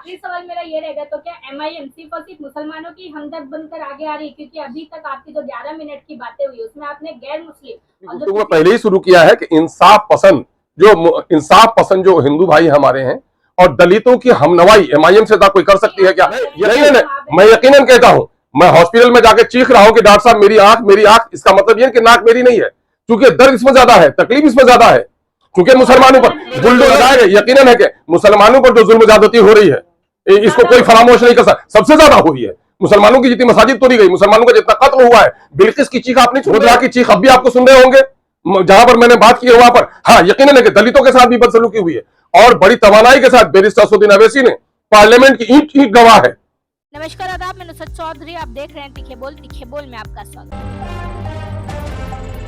आखिरी सवाल मेरा ये रहेगा, तो क्या एमआईएम सिर्फ और सिर्फ मुसलमानों की हमदर्द बनकर आगे आ रही है? क्योंकि अभी तक आपकी जो 11 मिनट की बातें हुई उसमें आपने गैर मुस्लिम और गुफ्तगू में पहले ही शुरू किया है कि इंसाफ पसंद जो हिंदू भाई हमारे हैं और दलितों की हमनवाई एमआईएम से कोई कर सकती है क्या? नहीं, मैं यकीनन कहता हूं, मैं हॉस्पिटल में जाके चीख रहा हूं कि डॉक्टर साहब मेरी आंख, इसका मतलब यह कि नाक मेरी नहीं है, क्योंकि दर्द इसमें ज्यादा है, तकलीफ इसमें ज्यादा है, क्योंकि मुसलमानों पर जुल्म लगाए गए। यकीनन है कि मुसलमानों पर जो जुल्म ज्यादती हो रही है इसको कोई फरामोश नहीं कर सकता, सबसे ज्यादा हो रही है। मुसलमानों की जितनी मसाजिद तोड़ी गई, मुसलमानों का जितना कत्ल हुआ है, बिल्किस की चीख आपने खुदरा की चीख अब भी आपको सुन रहे होंगे जहां पर मैंने बात की है वहां पर। हाँ, यकीनन है कि दलितों के साथ भी बदसलूकी हुई है और बड़ी तवानाई के साथ बैरिस्टर असदुद्दीन अवैसी ने पार्लियामेंट की ईंट गवाह है। नमस्कार आदाब, मैं नुसरत चौधरी, आप देख रहे हैं तीखे बोल में आपका स्वागत।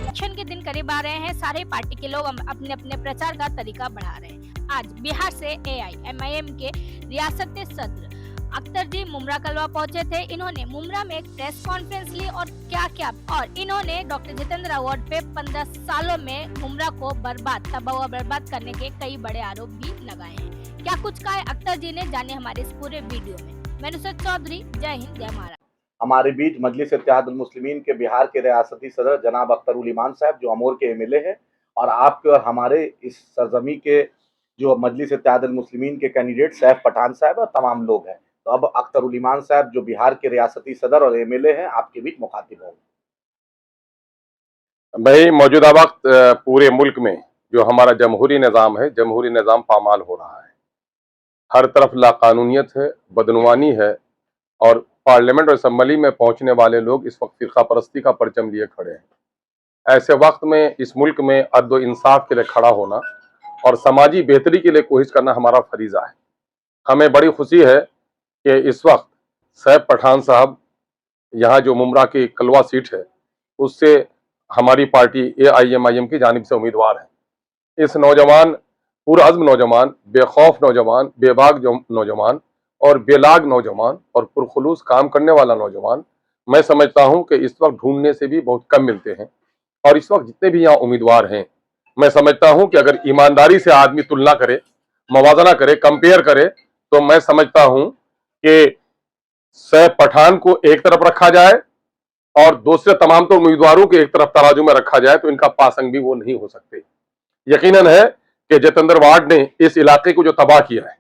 इलेक्शन के दिन करीब आ रहे हैं, सारे पार्टी के लोग अपने अपने प्रचार का तरीका बढ़ा रहे हैं। आज बिहार से एआईएमआईएम के रियासती सदर अख्तर जी मुमरा कलवा पहुंचे थे। इन्होंने मुमरा में एक प्रेस कॉन्फ्रेंस ली और क्या और इन्होंने डॉक्टर जितेंद्र अवार्ड पे 15 सालों में मुमरा को तबाह बर्बाद करने के कई बड़े आरोप भी लगाए हैं। क्या कुछ कहा है अख्तर जी ने, जाने हमारे इस पूरे वीडियो में। मैं नुसरत चौधरी, जय हिंद, जय महाराष्ट्र। हमारे बीच मजलिस इत्तेहादुल मुस्लिमीन के बिहार के रियासती सदर जनाब अख्तर उल ईमान साहब, जो अमोर के एमएलए हैं, और आपके और हमारे इस सरजमी के जो मजलिस इत्तेहादुल मुस्लिमीन के कैंडिडेट सैफ पठान साहब और तमाम लोग हैं। तो अब अख्तर उल ईमान साहब जो बिहार के रियासती सदर और एमएलए हैं, आपके बीच मुखातिब होंगे। भाई, मौजूदा वक्त पूरे मुल्क में जो हमारा जमहूरी निज़ाम है, जमहूरी निज़ाम पामाल हो रहा है। हर तरफ लाकानूनियत है, बदनवानी है और पार्लियामेंट और असम्बली में पहुंचने वाले लोग इस वक्त फिरका परस्ती का परचम लिए खड़े हैं। ऐसे वक्त में इस मुल्क में अदल इंसाफ के लिए खड़ा होना और समाजी बेहतरी के लिए कोशिश करना हमारा फरीजा है। हमें बड़ी खुशी है कि इस वक्त सैफ पठान साहब यहाँ जो मुमरा की कलवा सीट है उससे हमारी पार्टी एआईएमआईएम की जानिब से उम्मीदवार है। इस नौजवान, पुरअज़्म नौजवान, बेखौफ नौजवान, बेबाक नौजवान और बेलाग नौजवान और पुरखुलूस काम करने वाला नौजवान, मैं समझता हूं कि इस वक्त ढूंढने से भी बहुत कम मिलते हैं। और इस वक्त जितने भी यहाँ उम्मीदवार हैं, मैं समझता हूं कि अगर ईमानदारी से आदमी तुलना करे, मवाजना करे, कंपेयर करे, तो मैं समझता हूं कि सैफ पठान को एक तरफ रखा जाए और दूसरे तमाम तो उम्मीदवारों को एक तरफ तराजू में रखा जाए तो इनका पासंग भी वो नहीं हो सकते। यकीनन है कि जितेंद्र वार्ड ने इस इलाके को जो तबाह किया है,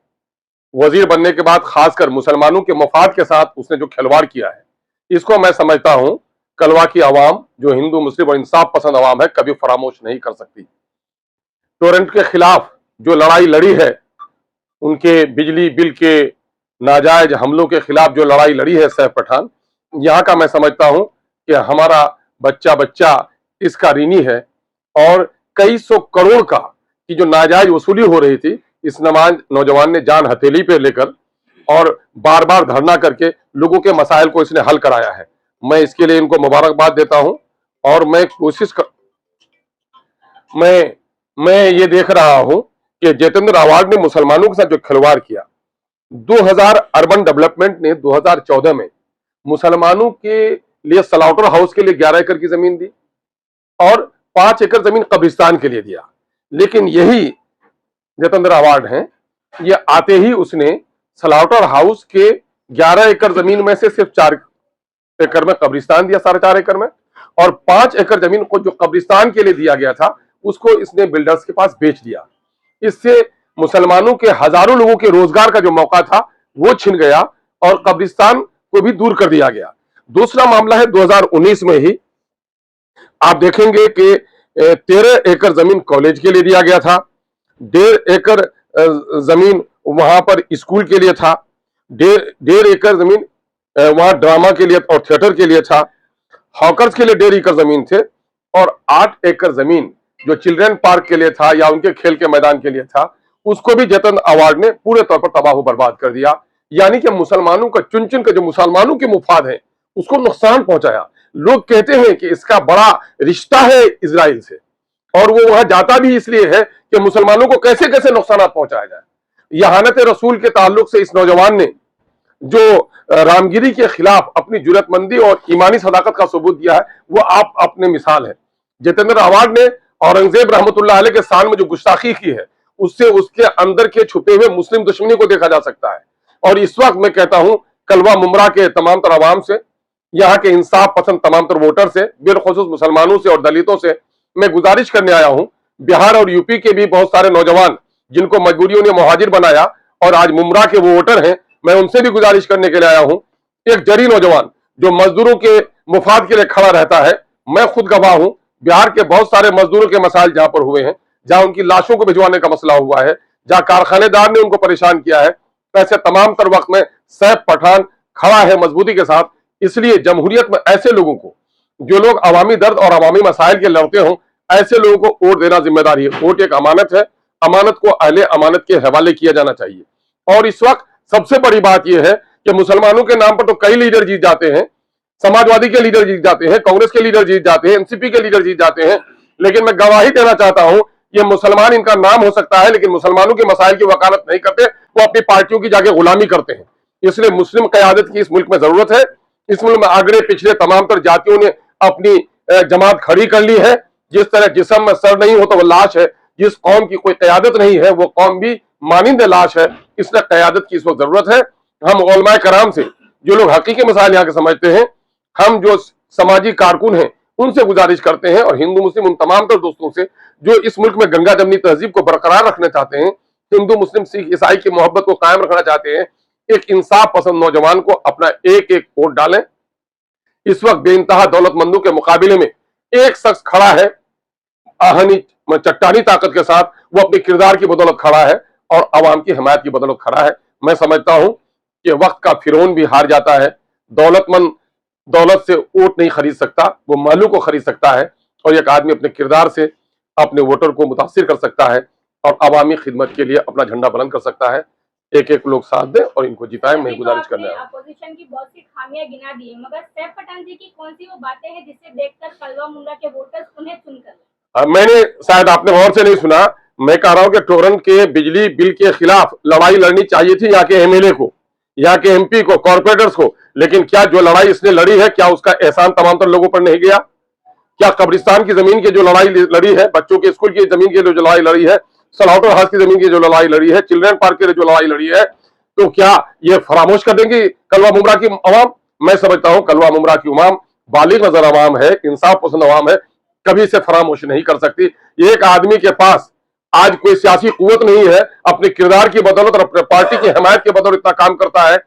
वजीर बनने के बाद खासकर मुसलमानों के मफाद के साथ उसने जो खिलवाड़ किया है, इसको मैं समझता हूं कलवा की आवाम, जो हिंदू मुस्लिम और इंसाफ पसंद आवाम है, कभी फरामोश नहीं कर सकती। टोरेंट के खिलाफ जो लड़ाई लड़ी है, उनके बिजली बिल के नाजायज हमलों के खिलाफ जो लड़ाई लड़ी है सैफ पठान, यहाँ का मैं समझता हूं कि हमारा बच्चा बच्चा इसका ऋणी है। और कई सौ करोड़ का की जो नाजायज वसूली हो रही थी, इस नौजवान ने जान हथेली पे लेकर और बार बार धरना करके लोगों के मसाइल को इसने हल कराया है। मैं इसके लिए इनको मुबारकबाद देता हूं और मैं ये देख रहा हूं कि जितेंद्र अवार्ड ने मुसलमानों के साथ जो खिलवाड़ किया, 2000 अर्बन डेवलपमेंट ने 2014 में मुसलमानों के लिए स्लाउटर हाउस के लिए 11 एकड़ की जमीन दी और 5 एकड़ जमीन कब्रिस्तान के लिए दिया। लेकिन यही जितेंद्र अवार्ड हैं, ये आते ही उसने स्लाउटर हाउस के 11 एकड़ जमीन में से सिर्फ 4 एकड़ में कब्रिस्तान दिया, 4.5 एकड़ में, और 5 एकड़ जमीन को जो कब्रिस्तान के लिए दिया गया था उसको इसने बिल्डर्स के पास बेच दिया। इससे मुसलमानों के हजारों लोगों के रोजगार का जो मौका था वो छिन गया और कब्रिस्तान को भी दूर कर दिया गया। दूसरा मामला है 2019 में ही आप देखेंगे कि 13 एकड़ जमीन कॉलेज के लिए दिया गया था, 1.5 एकड़ जमीन वहां पर स्कूल के लिए था, 1.5 एकड़ जमीन वहां ड्रामा के लिए और थिएटर के लिए था, हॉकर्स के लिए 1.5 एकड़ जमीन थे और 8 एकड़ जमीन जो चिल्ड्रन पार्क के लिए था या उनके खेल के मैदान के लिए था, उसको भी जितेंद्र अवार्ड ने पूरे तौर पर तबाह बर्बाद कर दिया। यानी कि मुसलमानों का चुन चुन के जो मुसलमानों के मुफाद है उसको नुकसान पहुंचाया। लोग कहते हैं कि इसका बड़ा रिश्ता है इजराइल से और वो वहां जाता भी इसलिए है कि मुसलमानों को कैसे कैसे नुकसान पहुंचाया जाए। यहानत रसूल के ताल्लुक से इस नौजवान ने जो रामगिरी के खिलाफ अपनी जुर्रतमंदी और ईमानी सदाकत का सबूत दिया है, वो आप अपने मिसाल है। जितेंद्र अवार्ड ने औरंगजेब रहमतुल्लाह अलैह के शान में जो गुस्ताखी की है, उससे उसके अंदर के छुपे हुए मुस्लिम दुश्मनी को देखा जा सकता है। और इस वक्त मैं कहता हूं कलवा मुमरा के तमाम तर आवाम से, यहाँ के इंसाफ पसंद तमाम तर वोटर से, बिलखुसूस मुसलमानों से और दलितों से मैं गुजारिश करने आया हूं। बिहार और यूपी के भी बहुत सारे नौजवान जिनको मजबूरियों ने मुहाजिर बनाया और आज मुमरा के वो वोटर हैं, मैं उनसे भी गुजारिश करने के लिए आया हूं। एक जरी नौजवान जो मजदूरों के मुफाद के लिए खड़ा रहता है, मैं खुद गवाह हूं। बिहार के बहुत सारे मजदूरों के मसाइल जहां पर हुए हैं, जहां उनकी लाशों को भिजवाने का मसला हुआ है, जहां कारखानेदार ने उनको परेशान किया है, ऐसे तमाम तर वक्त में सैफ पठान खड़ा है मजबूती के साथ। इसलिए जमहूरियत में ऐसे लोगों को, जो लोग अवामी दर्द और अवामी मसाइल के लड़ते हों, ऐसे लोगों को वोट देना जिम्मेदारी है। वोट एक अमानत है, अमानत को अहले अमानत के हवाले किया जाना चाहिए। और इस वक्त सबसे बड़ी बात यह है कि मुसलमानों के नाम पर तो कई लीडर जीत जाते हैं, समाजवादी के लीडर जीत जाते हैं, कांग्रेस के लीडर जीत जाते हैं, एनसीपी के लीडर जीत जाते हैं, लेकिन मैं गवाही देना चाहता हूं, ये मुसलमान इनका नाम हो सकता है लेकिन मुसलमानों के मसाइल की वकालत नहीं करते, वो अपनी पार्टियों की जाके गुलामी करते हैं। इसलिए मुस्लिम क़यादत की इस मुल्क में जरूरत है। इस मुल्क में आगरे पिछले तमाम तर जातियों ने अपनी जमात खड़ी कर ली है। जिस तरह जिस्म में सर नहीं हो तो वो लाश है, जिस कौम की कोई क़यादत नहीं है वो कौम भी मानिंद लाश है। इसलिए क़यादत की इस वक्त जरूरत है। हम उलमाए कराम से, जो लोग हकीकी मसाइल यहाँ के समझते हैं, हम जो समाजी कारकुन हैं, उनसे गुजारिश करते हैं, और हिंदू मुस्लिम उन तमाम तर दोस्तों से जो इस मुल्क में गंगा जमनी तहजीब को बरकरार रखना चाहते हैं, हिंदू मुस्लिम सिख ईसाई की मोहब्बत को कायम रखना चाहते हैं, एक इंसाफ पसंद नौजवान को अपना एक एक वोट डालें। इस वक्त बेइंतहा दौलतमंदों के मुकाबले में एक शख्स खड़ा है आहनी चट्टानी ताकत के साथ, वो अपने किरदार की बदौलत खड़ा है और अवाम की हिमायत की बदौलत खड़ा है। मैं समझता हूं कि वक्त का फिरौन भी हार जाता है। दौलतमंद दौलत से वोट नहीं खरीद सकता, वो मालू को खरीद सकता है, और एक आदमी अपने किरदार से अपने वोटर को मुतासिर कर सकता है और अवामी खिदमत के लिए अपना झंडा बुलंद कर सकता है। एक एक लोग साथ दें और इनको जिताएं। मैं गुजारिश करना है। अपोजिशन की बहुत सी खामियां गिना दी है, मगर सैफ पठान जी की कौन सी वो बातें हैं जिसे देखकर कलवा मुमरा के वोटर्स उन्हें चुनकर? मैंने, शायद आपने गौर से नहीं सुना, मैं कह रहा हूं कि टोरंट के बिजली बिल के खिलाफ लड़ाई लड़नी चाहिए थी यहाँ के एमएलए को, यहाँ के एमपी को, कॉर्पोरेटर्स को, लेकिन क्या जो लड़ाई इसने लड़ी है, क्या उसका एहसान तमाम तर लोगों पर नहीं गया? क्या कब्रिस्तान की जमीन की जो लड़ाई लड़ी है, बच्चों के स्कूल की जमीन की जो लड़ाई लड़ी है, सलाउटर हाउस की जमीन की जो लड़ाई लड़ी है, चिल्ड्रन पार्क की जो लड़ाई लड़ी है, तो क्या ये फरामोश कर देंगी कलवा मुमरा की अवाम? मैं समझता हूं कलवा मुमरा की अवाम बालिग नजर अवाम है, इंसाफ पसंद अवाम है, कभी से फरामोश नहीं कर सकती। एक आदमी के पास आज कोई सियासी कुव्वत नहीं है, अपने किरदार की बदौलत और अपने पार्टी की हिमायत की बदौलत इतना काम करता है।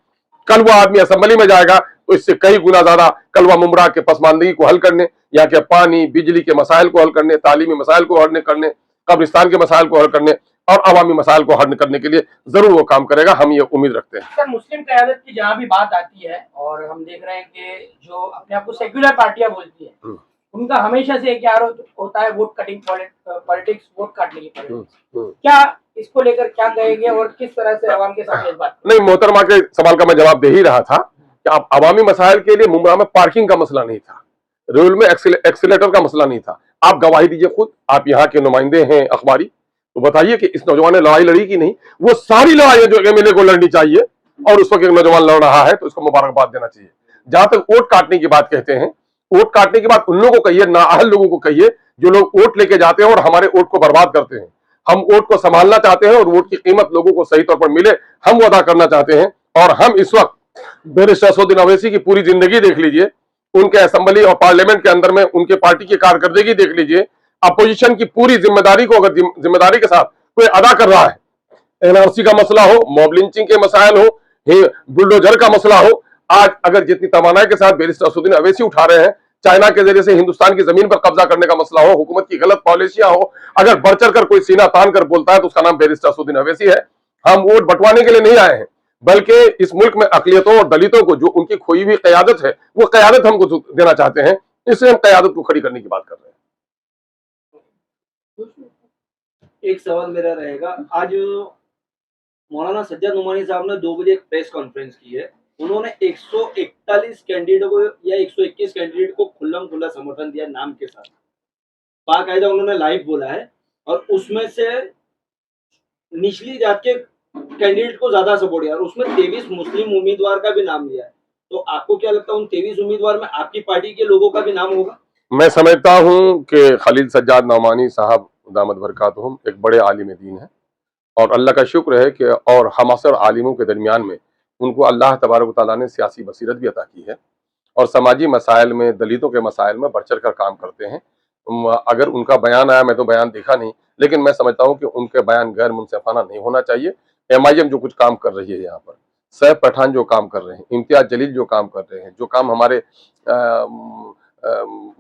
कल वो आदमी असेंबली में जाएगा तो इससे कई गुना ज्यादा कलवा मुमरा के पसमानदगी को हल करने, यहाँ के पानी बिजली के मसाइल को हल करने, तालीमी मसाइल को हल करने, कब्रिस्तान के मसाइल को हल करने और अवामी मसाइल को हल करने के लिए जरूर वो काम करेगा। हम ये उम्मीद रखते हैं। सर, मुस्लिम क़यादत की जहाँ भी बात आती है, और हम देख रहे हैं कि जो अपने आप को सेक्युलर पार्टियां बोलती है, उनका हमेशा से एक आरोप होता है वोट कटिंग पॉलिटिक्स, वोट काटने की पॉलिटिक्स। क्या इसको लेकर क्या कहेंगे और किस तरह से अवाम के साथ इस बात? नहीं, मोहतरमा के सवाल का मैं जवाब दे ही रहा था कि आप अवामी मसाइल के लिए मुमरा में पार्किंग का मसला नहीं था, रेल में एक्सीलेटर का मसला नहीं था। आप गवाही दीजिए खुद, आप यहाँ के नुमाइंदे हैं अखबारी, तो बताइए कि इस नौजवान ने लड़ाई लड़ी कि नहीं? वो सारी लड़ाइयां जो एमएलए को लड़नी चाहिए और उस वक्त एक नौजवान लड़ रहा है तो इसको मुबारकबाद देना चाहिए। जहां तक वोट काटने की बात कहते हैं, वोट काटने की बात उन लोगों को कहिए, नाअहल लोगों को कहिए, जो लोग वोट लेके जाते हैं और हमारे वोट को बर्बाद करते हैं। हम वोट को संभालना चाहते हैं और वोट की कीमत लोगों को सही तौर पर मिले, हम वो अदा करना चाहते हैं। और हम इस वक्त बैरिस्टर असदुद्दीन अवैसी की पूरी जिंदगी देख लीजिए, उनके असेंबली और पार्लियामेंट के अंदर में उनके पार्टी की कारकर्दगी देख लीजिए, अपोजिशन की पूरी जिम्मेदारी को अगर जिम्मेदारी के साथ कोई अदा कर रहा है, एनआरसी का मसला हो, मॉब लिंचिंग के मसाइल हो, बुलडोजर का मसला हो, आज अगर जितनी तवानाई के साथ बैरिस्टर असदुद्दीन अवैसी उठा रहे हैं, चाइना के जरिए से हिंदुस्तान की जमीन पर कब्जा करने का मसला हो, हुकूमत की गलत पॉलिसियां हो, अगर बढ़ चढ़ कर कोई सीना तान कर बोलता है तो उसका नाम बैरिस्टर असदुद्दीन अवैसी है। हम वोट बंटवाने के लिए नहीं आए हैं, बल्कि इस मुल्क में अकलियतों और दलितों को जो उनकी खोई हुई क़यादत है, वो क़यादत हमको देना चाहते हैं, इसलिए हम क़यादत को खड़ी करने की बात कर रहे हैं। एक सवाल मेरा रहेगा, आज मौलाना सज्जाद नुमानी साहब ने 2 बजे एक प्रेस कॉन्फ्रेंस की है। उन्होंने 141 कैंडिडेट को या 121 कैंडिडेट को खुल्लम खुल्ला समर्थन दिया नाम के साथ, बाकायदा उन्होंने लाइव बोला है, और उसमें से निचली जात के कैंडिडेट को ज्यादा सपोर्ट किया और उसमें 23 मुस्लिम उम्मीदवार का भी नाम लिया है। तो आपको क्या लगता है उन 23 उम्मीदवार में आपकी पार्टी के लोगों का भी नाम होगा? मैं समझता हूं कि खलील सज्जाद नौमानी साहब दामद बरकातहुम एक बड़े आलिम दीन है, और अल्लाह का शुक्र है कि और हम असर आलिमों के दरमियान में उनको अल्लाह तबारक व तआला ने सियासी बसीरत भी अता की है और समाजी मसाइल में, दलितों के मसाइल में बढ़ चढ़ कर काम करते हैं। अगर उनका बयान आया, मैं तो बयान देखा नहीं, लेकिन मैं समझता हूं कि उनके बयान गैर मुनसिफाना नहीं होना चाहिए। MIM जो कुछ काम कर रही है यहाँ पर, सैफ पठान जो काम कर रहे हैं, इम्तियाज जलील जो काम कर रहे हैं, जो काम हमारे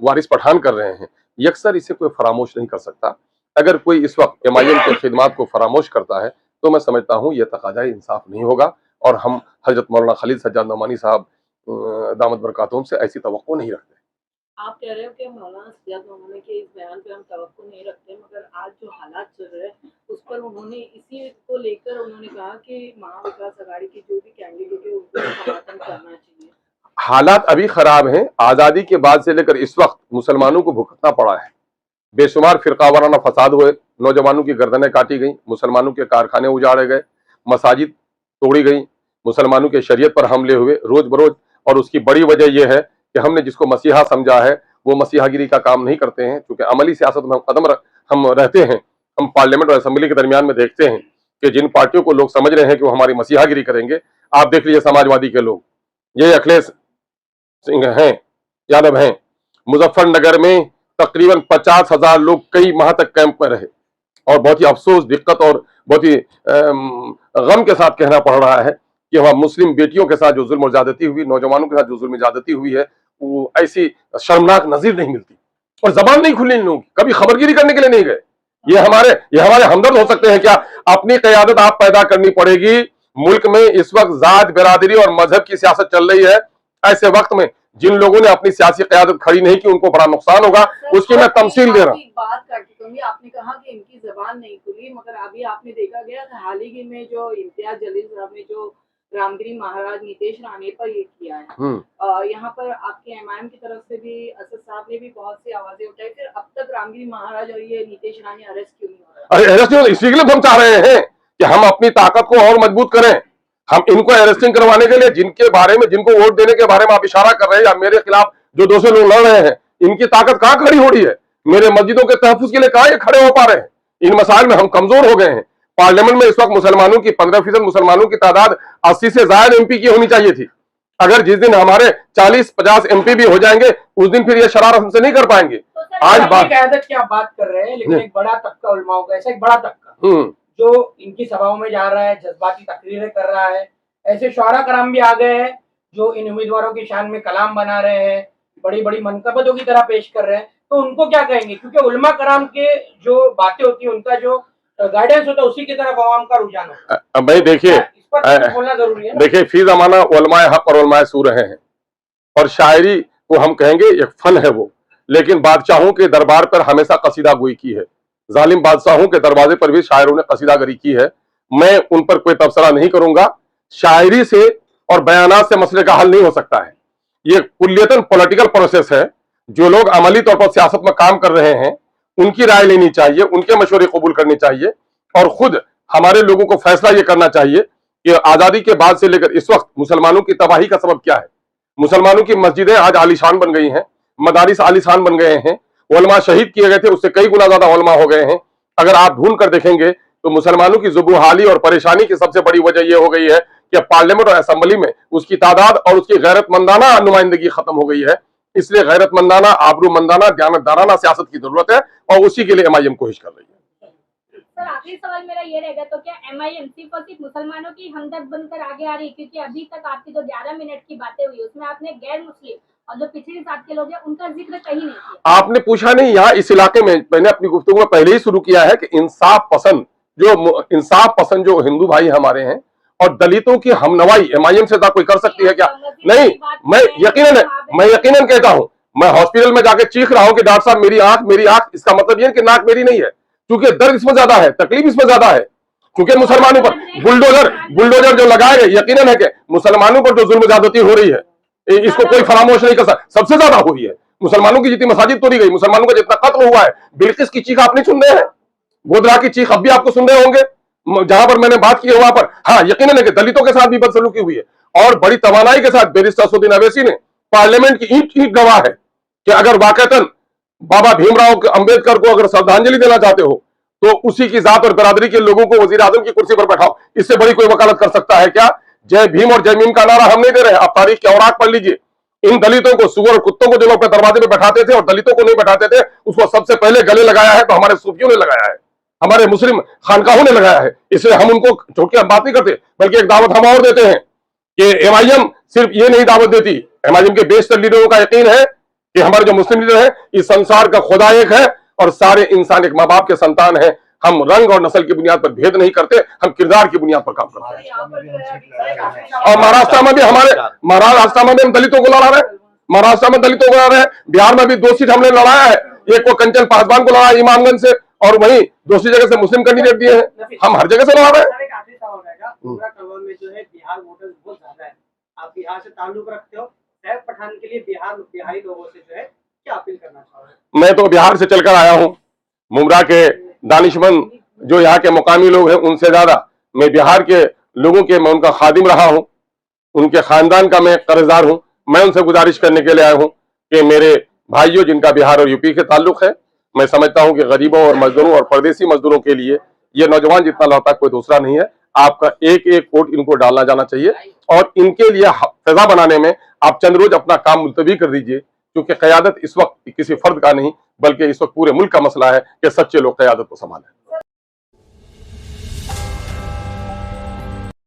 वारिस पठान कर रहे हैं, यकसर इसे कोई फरामोश नहीं कर सकता। अगर कोई इस वक्त MIM के खिदमात को फरामोश करता है तो मैं समझता हूँ यह तकाज़ा इंसाफ नहीं होगा और हम हजरत मौलाना खलील सज्जाद नोमानी साहब दामद बरकातुहुम से ऐसी तवक्को नहीं रखते। आप कह रहे हो कि मौलाना सज्जाद नोमानी के इस बयान पे हम तवक्को नहीं रखते, मगर आज जो हालात चल रहे हैं उस पर उन्होंने इसी को लेकर उन्होंने कहा कि महाविकास अघाड़ी की जो भी कैंडिडेट है उनको समर्थन करना चाहिए। हालात अभी खराब हैं। आज़ादी के बाद से लेकर इस वक्त मुसलमानों को भुगतना पड़ा है। बेशुमार फिरका वाराना फसाद हुए, नौजवानों की गर्दनें काटी गई, मुसलमानों के कारखाने उजाड़े गए, मसाजिद तोड़ी गई, मुसलमानों के शरीयत पर हमले हुए रोज बरोज। और उसकी बड़ी वजह यह है कि हमने जिसको मसीहा समझा है वो मसीहागिरी का काम नहीं करते हैं, क्योंकि अमली सियासत में हम रहते हैं। हम पार्लियामेंट और असेंबली के दरमियान में देखते हैं कि जिन पार्टियों को लोग समझ रहे हैं कि वो हमारी मसीहागिरी करेंगे, आप देख लीजिए समाजवादी के लोग, ये अखिलेश सिंह हैं, यादव हैं, मुजफ्फरनगर में तकरीबन 50,000 लोग कई माह तक कैंप में रहे और बहुत ही अफसोस, दिक्कत और बहुत ही गम के साथ कहना पड़ रहा है कि वह मुस्लिम बेटियों के साथ जो जुल्म और ज्यादती हुई, नौजवानों के साथ जो जुल्म ज्यादती हुई है, वो ऐसी शर्मनाक नजीर नहीं मिलती। और जबान नहीं खुली इन लोगों की, कभी खबरगिरी करने के लिए नहीं गए। ये हमारे हमदर्द हो सकते हैं क्या? अपनी क़यादत आप पैदा करनी पड़ेगी। मुल्क में इस वक्त जात, बिरादरी और मजहब की सियासत चल रही है। ऐसे वक्त में जिन लोगों ने अपनी सियासी क़यादत खड़ी नहीं की उनको बड़ा नुकसान होगा, उसकी मैं तमसील दे रहा हूँ। बात करती हूँ, आपने कहा कि इनकी जबान नहीं खुली, मगर अभी आपने देखा गया था हाल ही में जो इम्तियाज जलील साहब ने जो रामगिरी महाराज नीतीश राणे पर ये किया है, यहाँ पर आपके MIM की तरफ से भी असद साहब ने भी बहुत सी आवाजें उठाई, फिर अब तक रामगिरी महाराज और ये नीतीश राणे अरेस्ट क्यों नहीं हो रहा? अरे अरेस्ट इसी के लिए हम चाह रहे हैं कि हम अपनी ताकत को और मजबूत करें। हम इनको अरेस्टिंग करवाने के लिए जिनके बारे में, जिनको वोट देने के बारे में आप इशारा कर रहे हैं या मेरे खिलाफ जो 200 लोग लड़ रहे हैं, इनकी ताकत कहाँ खड़ी हो रही है? मेरे मस्जिदों के तहफ्फुज के लिए कहाँ ये खड़े हो पा रहे हैं? इन मसाइल में हम कमजोर हो गए हैं। पार्लियामेंट में इस वक्त मुसलमानों की 15% मुसलमानों की तादाद 80 से ज्यादा MP की होनी चाहिए थी। अगर जिस दिन हमारे 40-50 MP भी हो जाएंगे उस दिन फिर ये शरारत हमसे नहीं कर पाएंगे। तो आज क़यादत की आप बात कर रहे हैं, लेकिन एक बड़ा तबका उलमाओं का, ऐसा एक बड़ा तबका जो इनकी सभाओं में जा रहा है, जज्बाती तकरीरें कर रहा है, ऐसे शुअरा कराम भी आ गए हैं जो इन उम्मीदवारों की शान में कलाम बना रहे हैं, बड़ी बड़ी मनकबतों की तरह पेश कर रहे हैं, तो उनको क्या कहेंगे? क्योंकि उलमा कराम के जो बातें होती है, उनका जो गाइडेंस होता है, उसी की तरफ आवाम का रुझान होता है। भाई देखिए, इस पर बोलना जरूरी है। देखिए, फी ज़माना उलमाए हक और उलमाए सू रहे हैं और शायरी को हम कहेंगे एक फन है वो, लेकिन बादशाहों के दरबार पर हमेशा कसीदा गोई की है। जालिम बादशाहों के दरवाजे पर भी शायरों ने कसीदागरी की है। मैं उन पर कोई तबसरा नहीं करूंगा। शायरी से और बयानात से मसले का हल नहीं हो सकता है। ये कुल्लियतन पॉलिटिकल प्रोसेस है। जो लोग अमली तौर पर सियासत में काम कर रहे हैं उनकी राय लेनी चाहिए, उनके मशवरे कबूल करने चाहिए और खुद हमारे लोगों को फैसला ये करना चाहिए कि आजादी के बाद से लेकर इस वक्त मुसलमानों की तबाही का सबब क्या है। मुसलमानों की मस्जिदें आज आलीशान बन गई हैं, मदारिस आलीशान बन गए हैं, उलमा शहीद किए गए थे, उससे कई गुना ज्यादा उलमा हो गए हैं। अगर आप ढूंढ कर देखेंगे तो मुसलमानों की जुबूहाली और परेशानी की सबसे बड़ी वजह यह हो गई है कि पार्लियामेंट और असेंबली में उसकी तादाद और उसकी गैरतमंदाना नुमाइंदगी खत्म हो गई है। इसलिए गैरतमंदाना, आबरूमंदाना, दयानतदाराना सियासत की जरूरत है और उसी के लिए MIM कोशिश कर रही है। सर, आखिरी सवाल मेरा ये रहेगा, तो क्या MIM सिर्फ और सिर्फ मुसलमानों की हमदर्द बनकर आगे आ रही है? क्योंकि अभी तक आपकी जो 11 मिनट की बातें हुई उसमें आपने गैर मुस्लिम और जो पिछड़ी जात के लोग हैं उनका जिक्र कहीं नहीं किया। आपने पूछा नहीं। यहाँ इस इलाके में मैंने अपनी गुफ्तगू में पहले ही शुरू किया है कि इंसाफ पसंद जो हिंदू भाई हमारे हैं और दलितों की हमनवाई MIM से कोई कर सकती है क्या? नहीं, मैं यकीनन कहता हूं, मैं हॉस्पिटल में जाके चीख रहा हूं कि डॉक्टर साहब मेरी आंख, इसका मतलब यह है कि नाक मेरी नहीं है, क्योंकि दर्द इसमें ज्यादा है, तकलीफ इसमें ज्यादा है, क्योंकि मुसलमानों पर बुलडोजर जो लगाए गए, यकीनन है कि मुसलमानों पर जो जुल्म ज्यादती हो रही है इसको कोई फरामोश नहीं कर सकता। सबसे ज्यादा हुई है, मुसलमानों की जितनी मसाजिद तोड़ी गई, मुसलमानों का जितना कत्ल हुआ है, बिल्किस की चीख आप नहीं सुन रहे हैं, गोधरा की चीख अब भी आपको सुन रहे होंगे जहां पर मैंने बात की है वहां पर। हाँ, यकीनन है कि दलितों के साथ भी बदसलूकी हुई है और बड़ी तवानाई के साथ बैरिस्टर असदुद्दीन अवैसी ने पार्लियामेंट की ईंट गवाह है कि अगर वाकईतन बाबा भीमराव अंबेडकर को अगर श्रद्धांजलि देना चाहते हो तो उसी की जात और बिरादरी के लोगों को वजीर आजम की कुर्सी पर बैठाओ। इससे बड़ी कोई वकालत कर सकता है क्या जय भीम और जय भीम का नारा हम नहीं दे रहे हैं। आप तारीख के औराक पढ़ लीजिए। इन दलितों को, सुअर और कुत्तों को जो लोग अपने दरवाजे पे बैठाते थे और दलितों को नहीं बैठाते थे, उसको सबसे पहले गले लगाया है तो हमारे सूफियों ने लगाया है, हमारे मुस्लिम खानकाहों ने लगाया है। इसलिए हम उनको छोड़ के हम बात नहीं करते, बल्कि एक दावत हम और देते हैं कि एमआईएम सिर्फ ये नहीं दावत देती, एमआईएम के बेशतर लीडरों का यकीन है कि हमारे जो मुस्लिम लीडर है, इस संसार का खुदा एक है और सारे इंसान एक माँ बाप के संतान है। हम रंग और नस्ल की बुनियाद पर भेद नहीं करते, हम किरदार की बुनियाद पर काम करते हैं। यहाँ पर जो है और महाराष्ट्र में भी हम दलितों को लड़ा रहे हैं, महाराष्ट्र में दलितों को लड़ा रहे हैं, बिहार में भी 2 सीट हमने लड़ाया है। एक को कंचन पासवान को लड़ा इमामगंज से, और वहीं दूसरी जगह से मुस्लिम कैंडिडेट दिए हैं। हम हर जगह से लड़ा रहे हैं। एक आखिरी सवाल रहेगा, पूरा कलवन में जो है बिहार वोटर्स बहुत ज्यादा है, आप बिहार से ताल्लुक रखते हो, सैफ पठान के लिए बिहारी लोगों से जो है क्या अपील करना चाहोगे? मैं तो बिहार से चलकर आया हूं, मुमरा के दानिशमंद जो यहाँ के मुकामी लोग हैं उनसे ज्यादा मैं बिहार के लोगों के, मैं उनका खादिम रहा हूं, उनके खानदान का मैं कर्जदार हूं। मैं उनसे गुजारिश करने के लिए आया हूं कि मेरे भाइयों जिनका बिहार और यूपी के ताल्लुक है, मैं समझता हूं कि गरीबों और मजदूरों और परदेसी मजदूरों के लिए ये नौजवान जितना लौटा कोई दूसरा नहीं है। आपका एक एक वोट इनको डालना जाना चाहिए और इनके लिए फैजा बनाने में आप चंद रोज अपना काम मुलतवी कर दीजिए, क्योंकि क़यादत इस वक्त किसी फर्द का नहीं बल्कि इस वक्त पूरे मुल्क का मसला है कि सच्चे लोग क़यादत को संभालें।